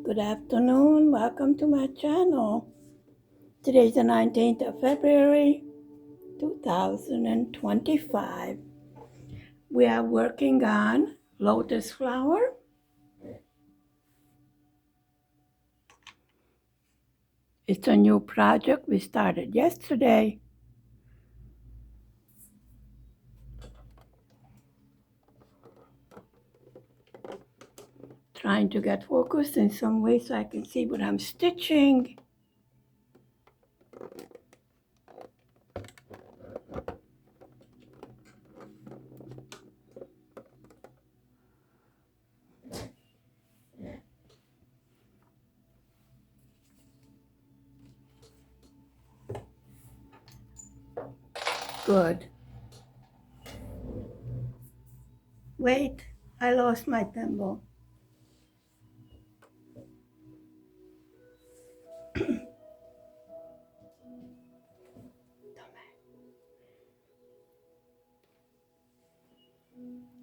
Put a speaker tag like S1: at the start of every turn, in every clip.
S1: Good afternoon. Welcome to my channel. Today's the 19th of February, 2025. We are working on Lotus Flower. It's a new project we started yesterday. Trying to get focused in some way so I can see what I'm stitching. Good. Wait, I lost my thimble.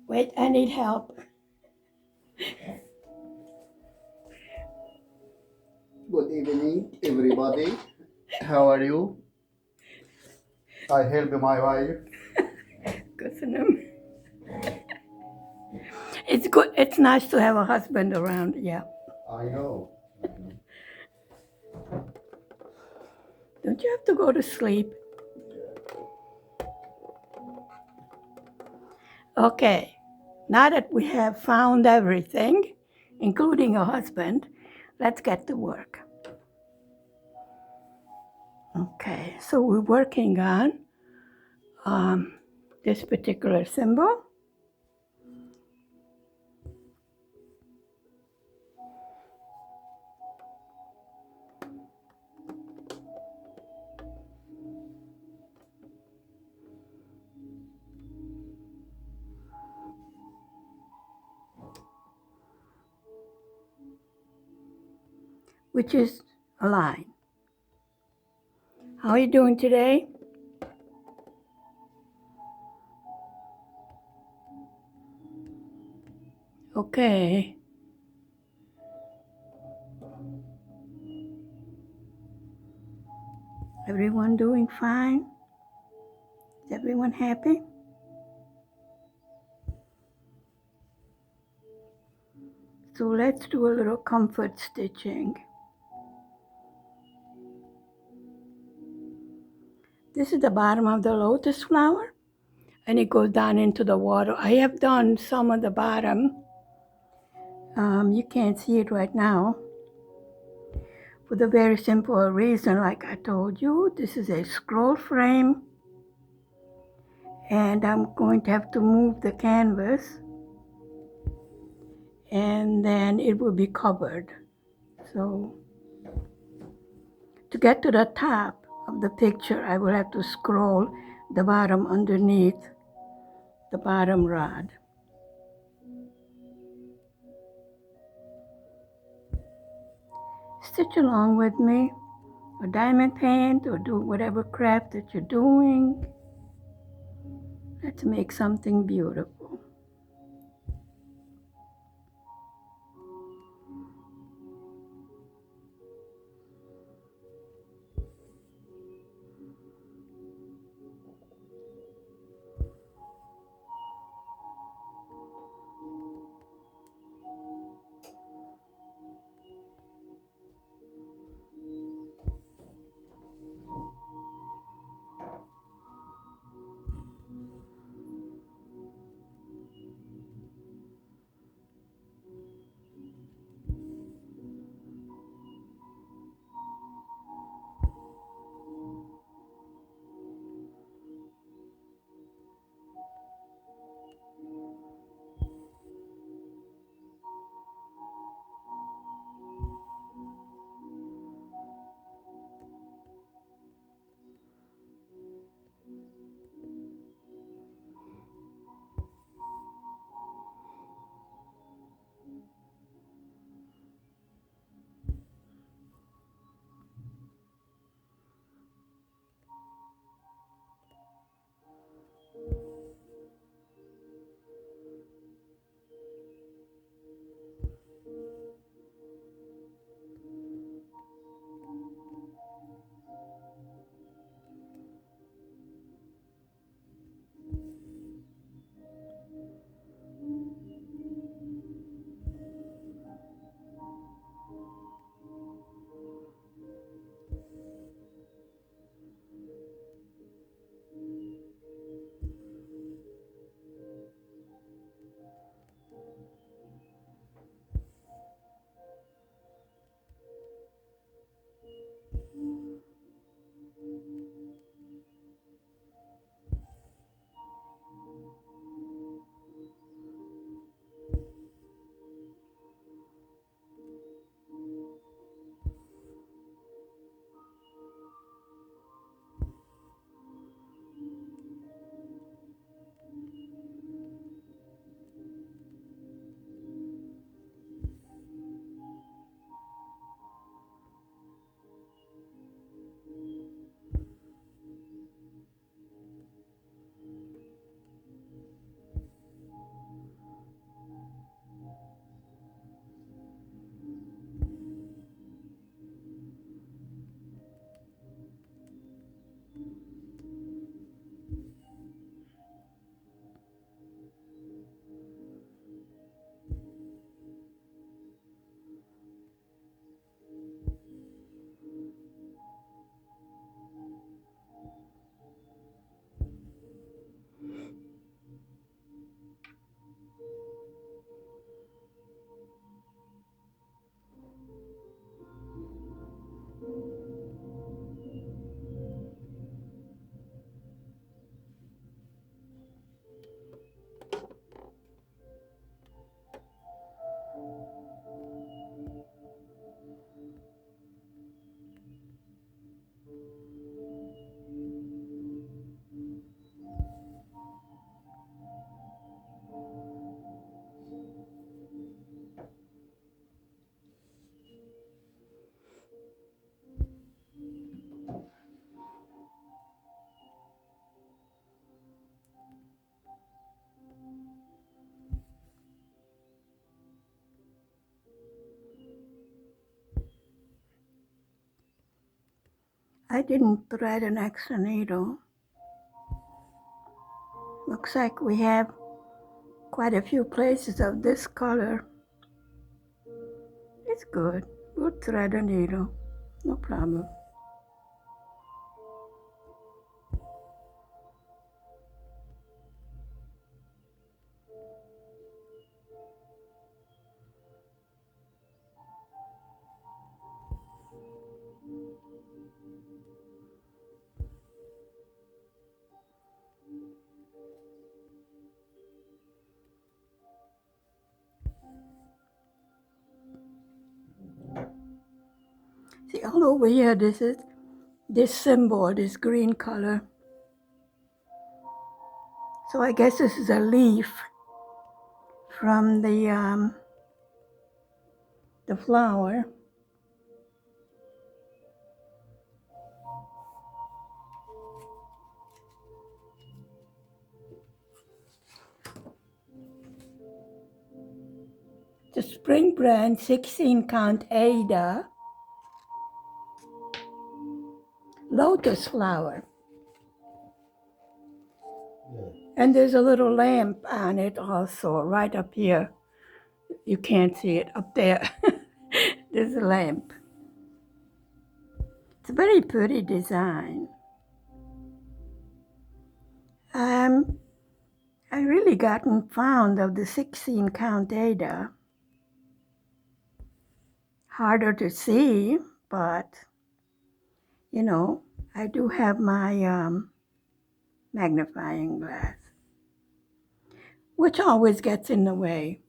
S1: Wait, I need help.
S2: Good evening, everybody. How are you? I help my wife.
S1: Good for them. It's good. It's nice to have a husband around. Yeah.
S2: I know.
S1: Don't you have to go to sleep? Okay. Now that we have found everything, including a husband, let's get to work. Okay, so we're working on this particular symbol. Which is a line. How are you doing today? Okay. Everyone doing fine? Is everyone happy? So let's do a little comfort stitching. This is the bottom of the lotus flower, and it goes down into the water. I have done some of the bottom. You can't see it right now for the very simple reason, like I told you, this is a scroll frame, and I'm going to have to move the canvas, and then it will be covered. So to get to the top of the picture, I will have to scroll the bottom underneath the bottom rod. Stitch along with me, or diamond paint, or do whatever craft that you're doing. Let's make something beautiful. I didn't thread an extra needle. Looks like we have quite a few places of this color. It's good. We'll thread a needle. No problem. See, all over here, this symbol, this green color. So I guess this is a leaf from the flower. The spring brand 16 count Ada Lotus Flower. And there's a little lamp on it also, right up here. You can't see it up there. There's a lamp. It's a very pretty design. I really gotten fond of the 16 count Ada. Harder to see, but you know, I do have my magnifying glass, which always gets in the way.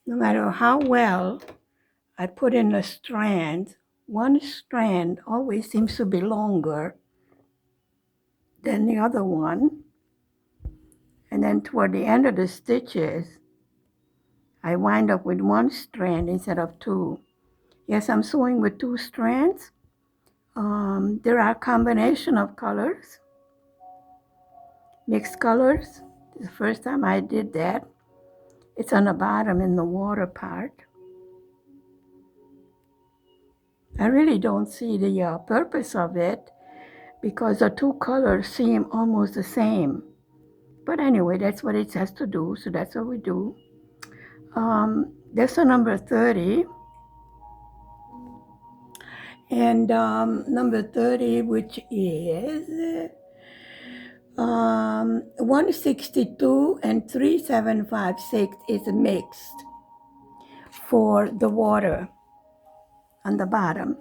S1: No matter how well I put in the strand, one strand always seems to be longer than the other one. And then toward the end of the stitches, I wind up with one strand instead of two. Yes, I'm sewing with two strands. There are a combination of colors, mixed colors. The first time I did that, it's on the bottom in the water part. I really don't see the purpose of it because the two colors seem almost the same. But anyway, that's what it has to do, so that's what we do. That's the number 30. And number 30, which is 162 and 3756 is mixed for the water on the bottom.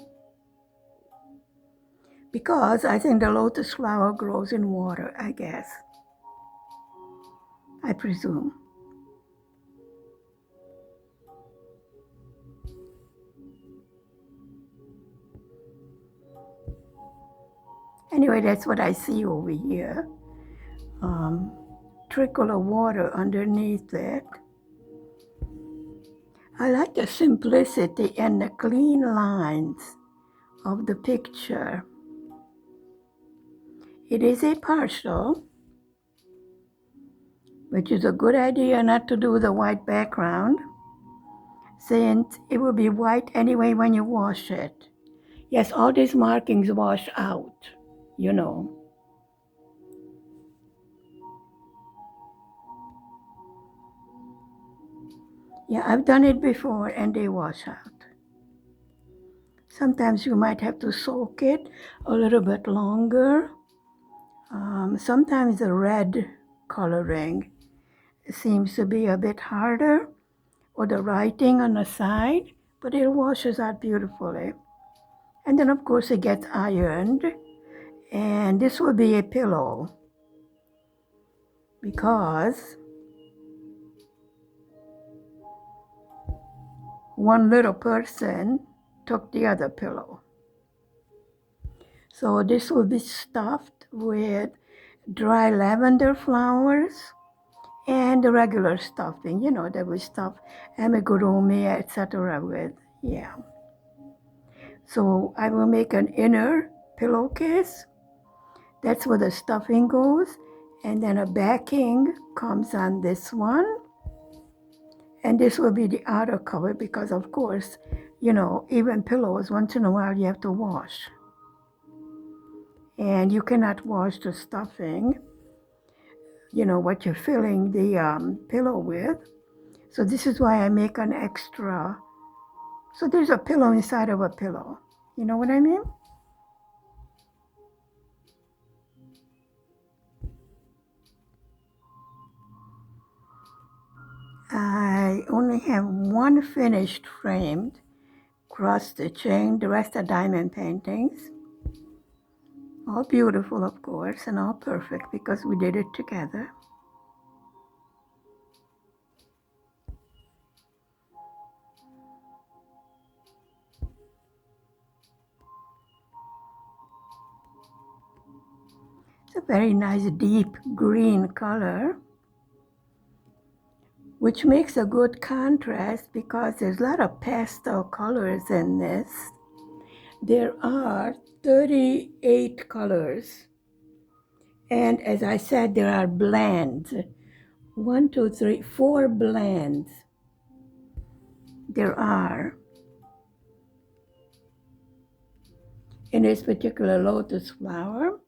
S1: Because I think the lotus flower grows in water, I guess. I presume. Anyway, that's what I see over here. Trickle of water underneath it. I like the simplicity and the clean lines of the picture. It is a partial, which is a good idea not to do the white background, since it will be white anyway when you wash it. Yes, all these markings wash out, you know. Yeah, I've done it before and they wash out. Sometimes you might have to soak it a little bit longer. Sometimes the red coloring seems to be a bit harder, or the writing on the side, but it washes out beautifully. And then of course it gets ironed, and this will be a pillow because one little person took the other pillow. So this will be stuffed with dry lavender flowers and the regular stuffing, you know, that we stuff amigurumi, etc. with, yeah. So I will make an inner pillowcase. That's where the stuffing goes. And then a backing comes on this one. And this will be the outer cover because, of course, you know, even pillows, once in a while you have to wash. And you cannot wash the stuffing, you know, what you're filling the pillow with. So this is why I make an extra. So there's a pillow inside of a pillow. You know what I mean? I only have one finished framed cross stitching. The rest are diamond paintings. All beautiful, of course, and all perfect because we did it together. It's a very nice deep green color, which makes a good contrast because there's a lot of pastel colors in this. There are 38 colors. And as I said, there are blends. 1, 2, 3, 4 blends. There are in this particular lotus flower.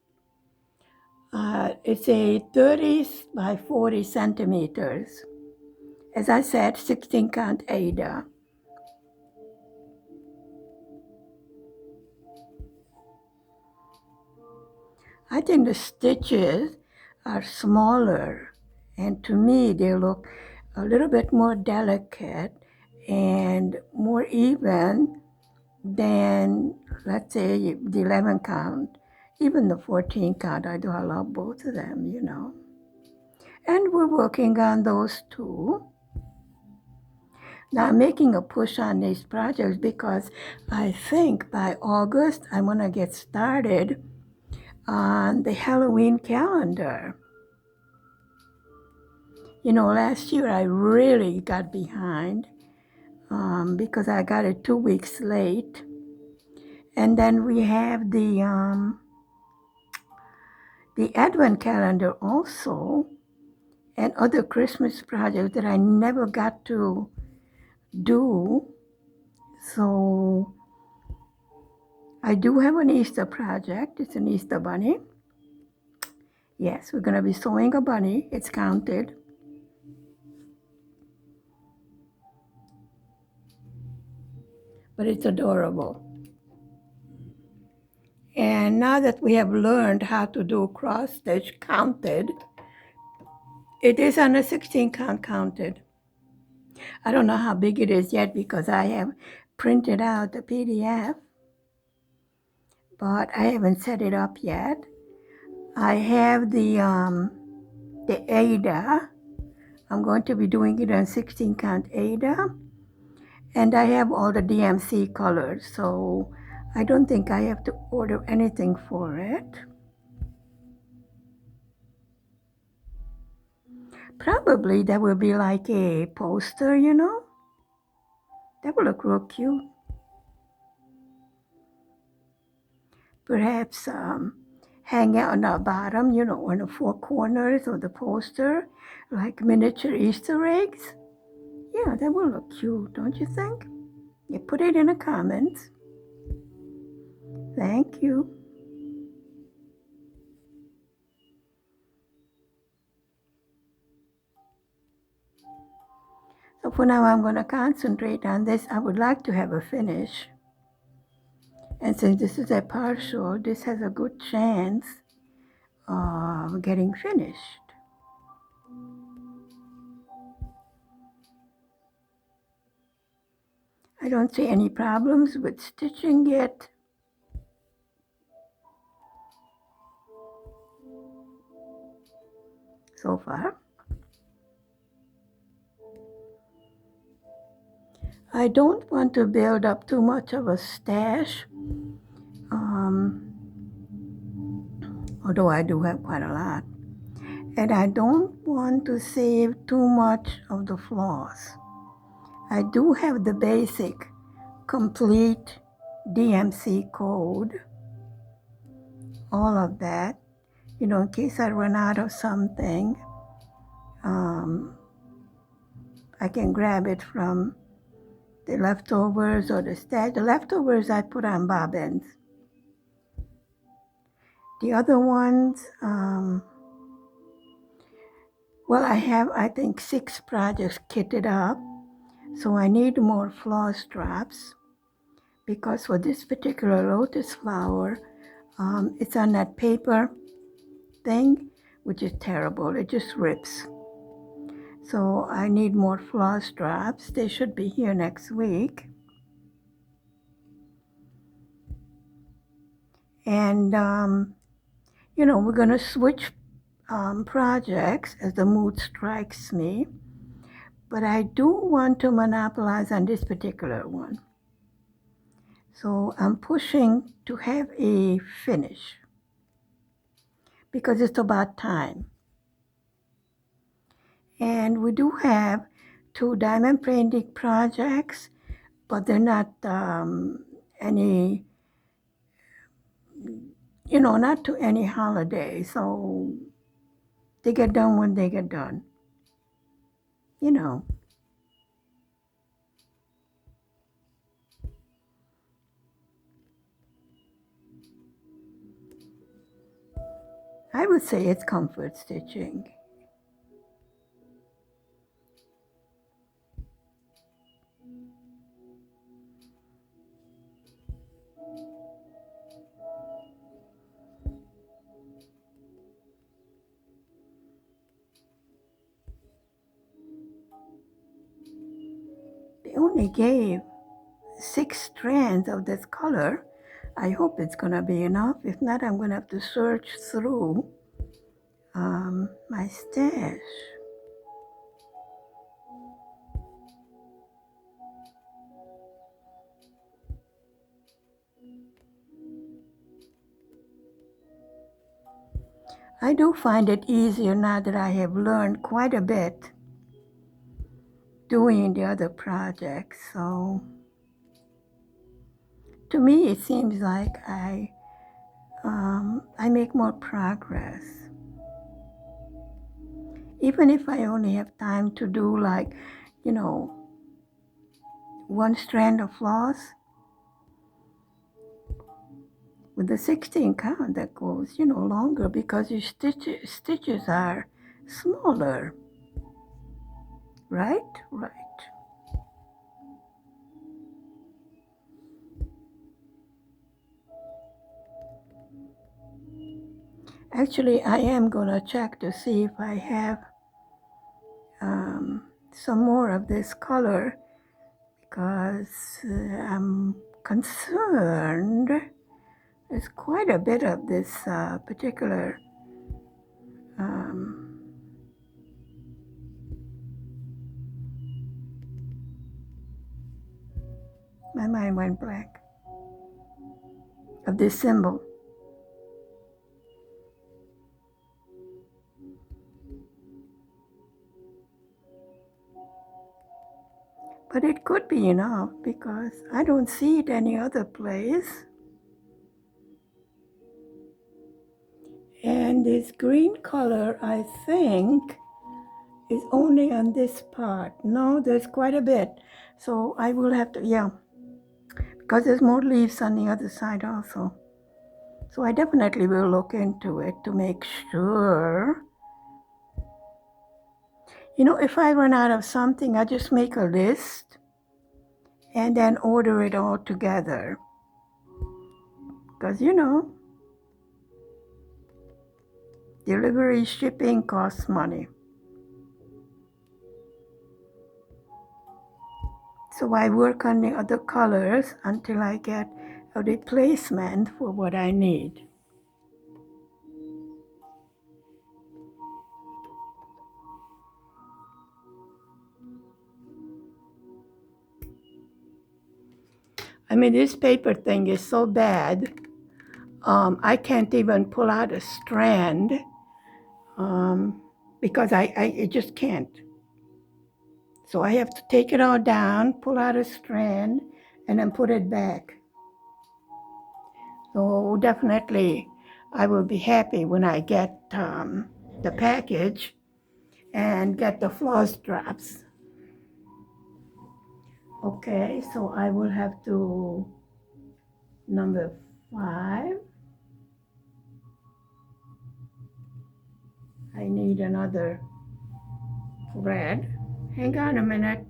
S1: It's a 30 by 40 centimeters. As I said, 16 count Ada. I think the stitches are smaller, and to me they look a little bit more delicate and more even than, let's say, the 11 count, even the 14 count. I love both of them, you know. And we're working on those too. Now I'm making a push on these projects because I think by August I'm gonna get started on the Halloween calendar. You know, last year I really got behind because I got it 2 weeks late. And then we have the Advent calendar also, and other Christmas projects that I never got to do. So I do have an Easter project. It's an Easter bunny. Yes, we're going to be sewing a bunny. It's counted. But it's adorable. And now that we have learned how to do cross stitch counted, it is on a 16 count counted. I don't know how big it is yet because I have printed out the PDF, but I haven't set it up yet. I have the Ada. I'm going to be doing it on 16 count Ada. And I have all the DMC colors, so I don't think I have to order anything for it. Probably that will be like a poster, you know? That will look real cute. Perhaps hang out on the bottom, you know, on the 4 corners of the poster, like miniature Easter eggs. Yeah, that will look cute, don't you think? You put it in the comments. Thank you. So for now, I'm going to concentrate on this. I would like to have a finish. And since this is a partial, this has a good chance of getting finished. I don't see any problems with stitching it. So far. I don't want to build up too much of a stash, although I do have quite a lot. And I don't want to save too much of the floss. I do have the basic complete DMC code, all of that, you know, in case I run out of something. I can grab it from the leftovers or the stash. The leftovers I put on bobbins. The other ones, well, I have, I think, 6 projects kitted up. So I need more floss drops because for this particular lotus flower, it's on that paper thing, which is terrible. It just rips. So I need more floss drops. They should be here next week. And, you know, we're going to switch projects as the mood strikes me. But I do want to monopolize on this particular one. So I'm pushing to have a finish because it's about time. And we do have 2 diamond painting projects, but they're not any, you know, not to any holiday. So they get done when they get done, you know. I would say it's comfort stitching. They only gave 6 strands of this color. I hope it's gonna be enough. If not, I'm gonna have to search through my stash. I do find it easier now that I have learned quite a bit doing the other projects. So to me, it seems like I make more progress. Even if I only have time to do like, you know, 1 strand of floss, with the 16 count that goes, you know, longer because your stitches are smaller, right? Right. Actually, I am gonna check to see if I have some more of this color because I'm concerned there's quite a bit of this particular my mind went blank, of this symbol. But it could be enough because I don't see it any other place. And this green color, I think, is only on this part. No, there's quite a bit. So I will have to, yeah, because there's more leaves on the other side also. So I definitely will look into it to make sure. You know, if I run out of something, I just make a list and then order it all together. Because, you know, delivery shipping costs money. So I work on the other colors until I get a replacement for what I need. I mean, this paper thing is so bad. I can't even pull out a strand because I just can't. So I have to take it all down, pull out a strand, and then put it back. So definitely, I will be happy when I get the package and get the floss drops. Okay, so I will have to number 5. I need another thread. Hang on a minute.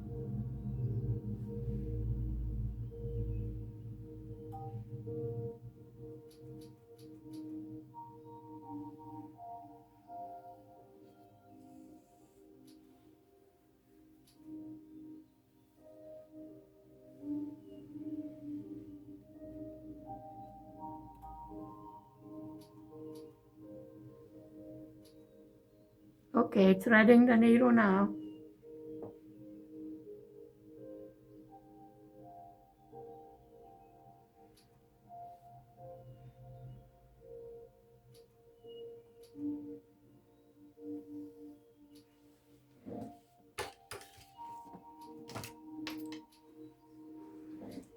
S1: Okay, threading the needle now.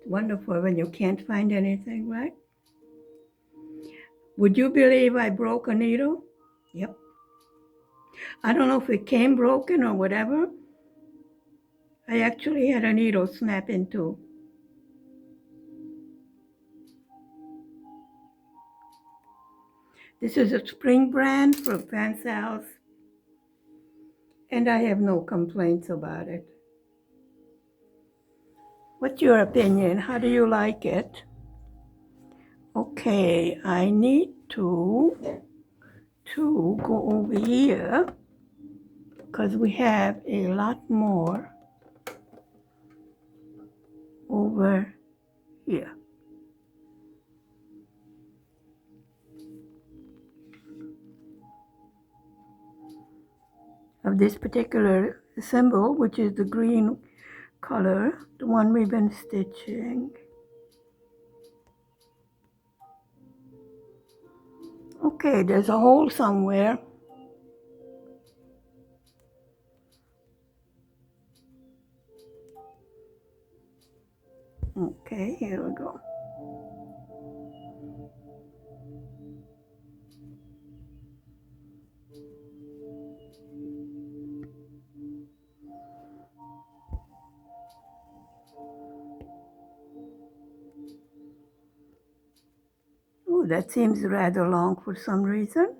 S1: Wonderful when you can't find anything, right? Would you believe I broke a needle? Yep. I don't know if it came broken or whatever. I actually had a needle snap in two. This is a spring brand from Fansals, and I have no complaints about it. What's your opinion? How do you like it? Okay, I need to go over here because we have a lot more over here. Of this particular symbol, which is the green color, the one we've been stitching. Okay, there's a hole somewhere. Okay, here we go. Oh, that seems rather long for some reason.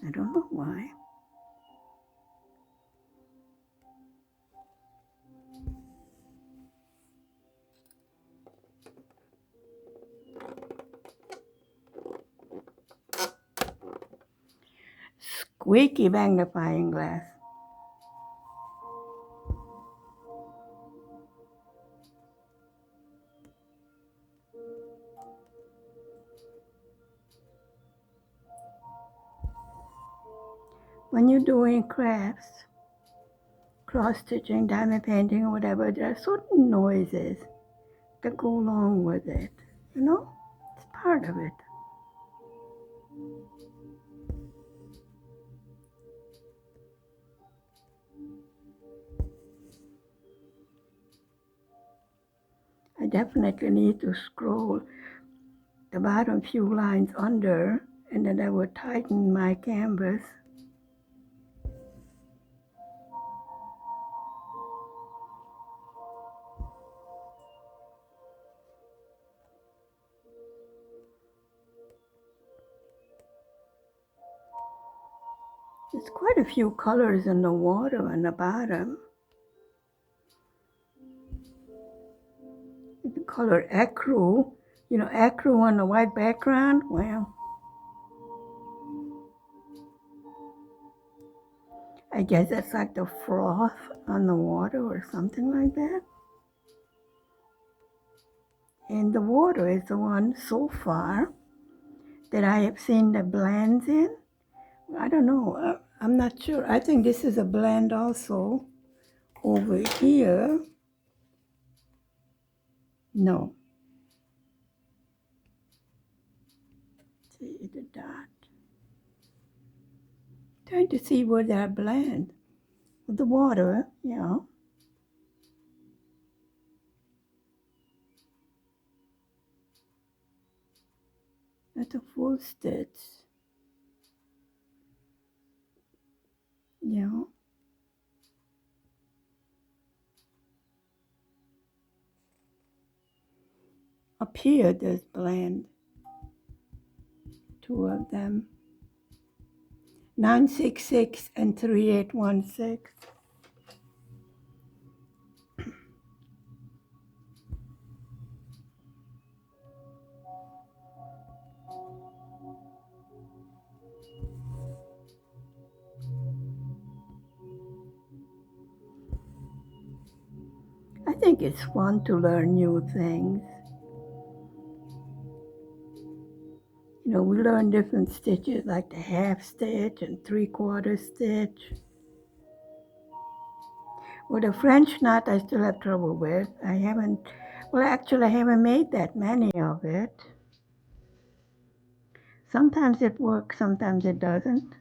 S1: I don't know why. Squeaky magnifying glass. When you're doing crafts, cross-stitching, diamond painting, or whatever, there are certain noises that go along with it. You know, it's part of it. I definitely need to scroll the bottom few lines under, and then I would tighten my canvas. There's quite a few colors in the water on the bottom. The color ecru, you know, ecru on the white background. Well, I guess that's like the froth on the water or something like that. And the water is the one so far that I have seen the blends in. I don't know. I'm not sure. I think this is a blend also over here. No. See the dot. Trying to see where that blend. The water, you know. That's a full stitch. You know. Up here, there's blend, two of them, 966 and 3816. I think it's fun to learn new things. You know, we learn different stitches like the half stitch and 3/4 stitch. Well, the French knot I still have trouble with. I haven't made that many of it. Sometimes it works, sometimes it doesn't.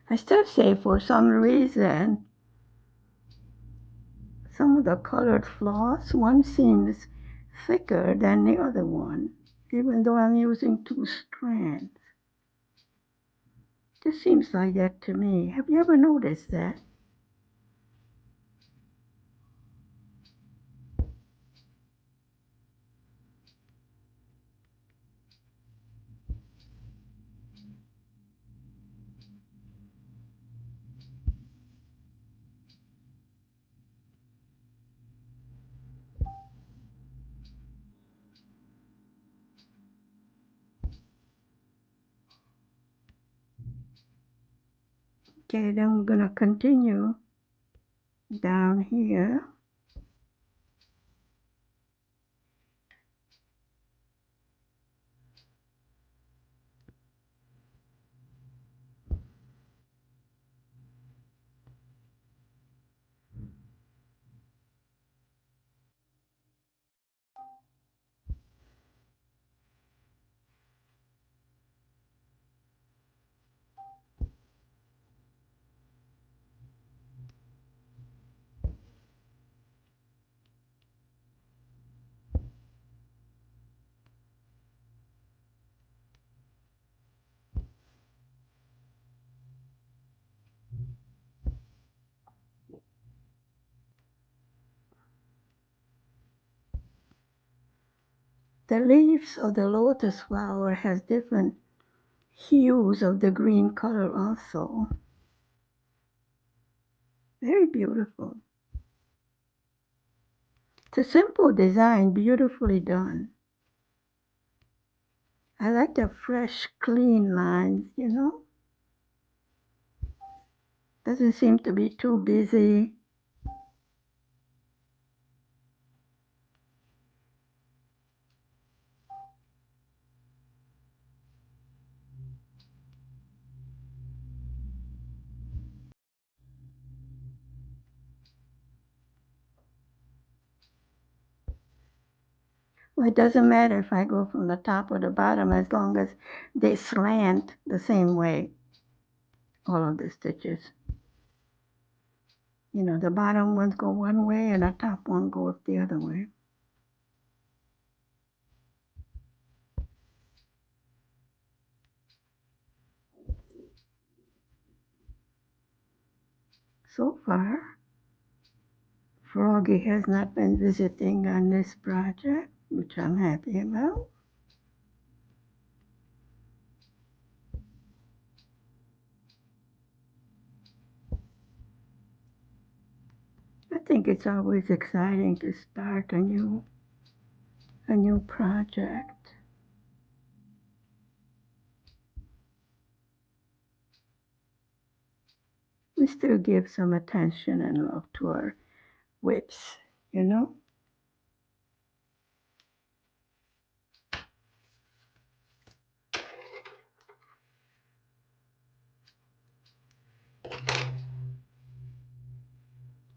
S1: I still say for some reason, some of the colored floss, one seems thicker than the other one, even though I'm using two strands. Just seems like that to me. Have you ever noticed that? Okay, then we're gonna continue down here. The leaves of the lotus flower has different hues of the green color also. Very beautiful. It's a simple design, beautifully done. I like the fresh, clean lines, you know? Doesn't seem to be too busy. Well, it doesn't matter if I go from the top or the bottom as long as they slant the same way, all of the stitches. You know, the bottom ones go one way and the top one goes the other way. So far, Froggy has not been visiting on this project, which I'm happy about. I think it's always exciting to start a new project. We still give some attention and love to our WIPs, you know?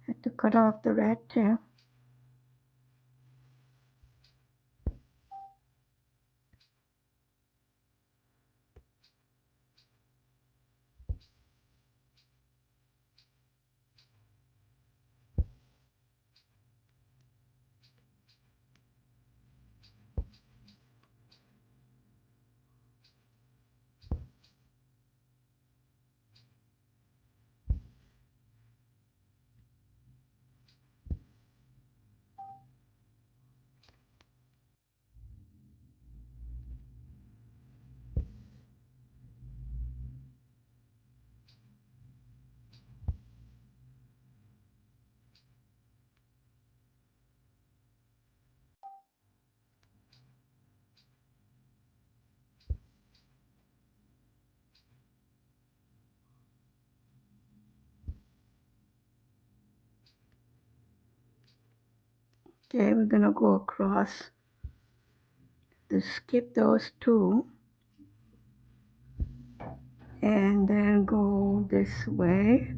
S1: Had to cut off the red tail. Okay, we're gonna go across to skip those two and then go this way.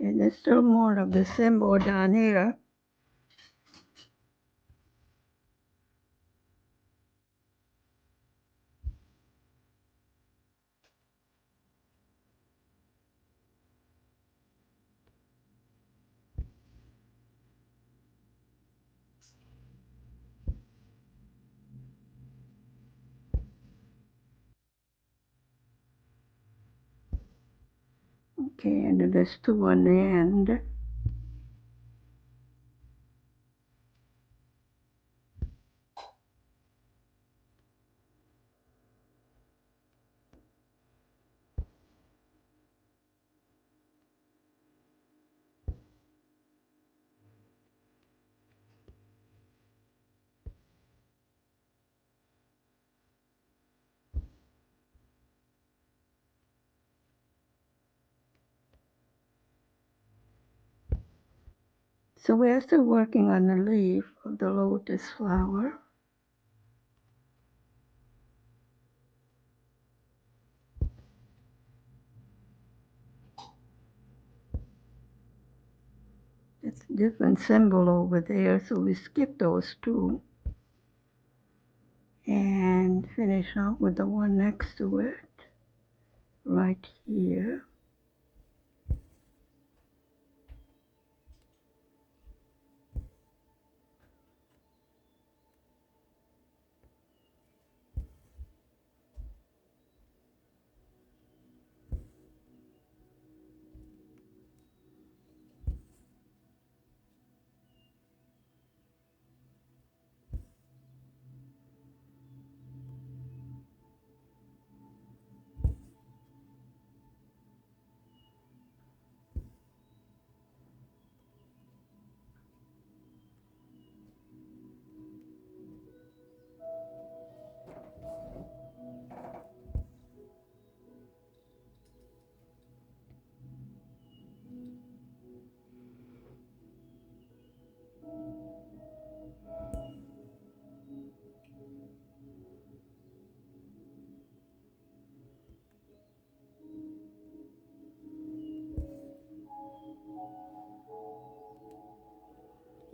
S1: And there's still more of the symbol down here. Okay, and then there's two on the end. So we're still working on the leaf of the lotus flower. It's a different symbol over there, so we skip those two and finish out with the one next to it, right here.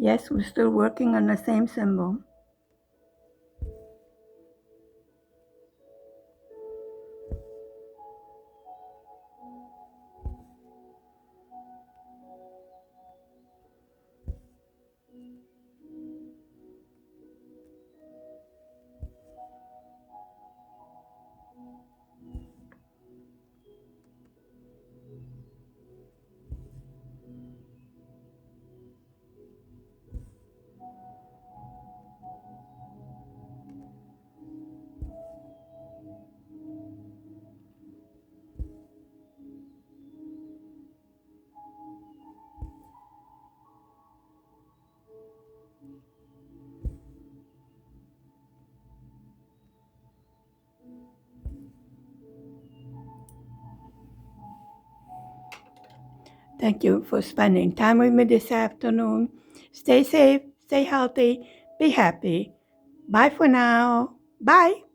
S1: Yes, we're still working on the same symbol. Thank you for spending time with me this afternoon. Stay safe, stay healthy, be happy. Bye for now. Bye.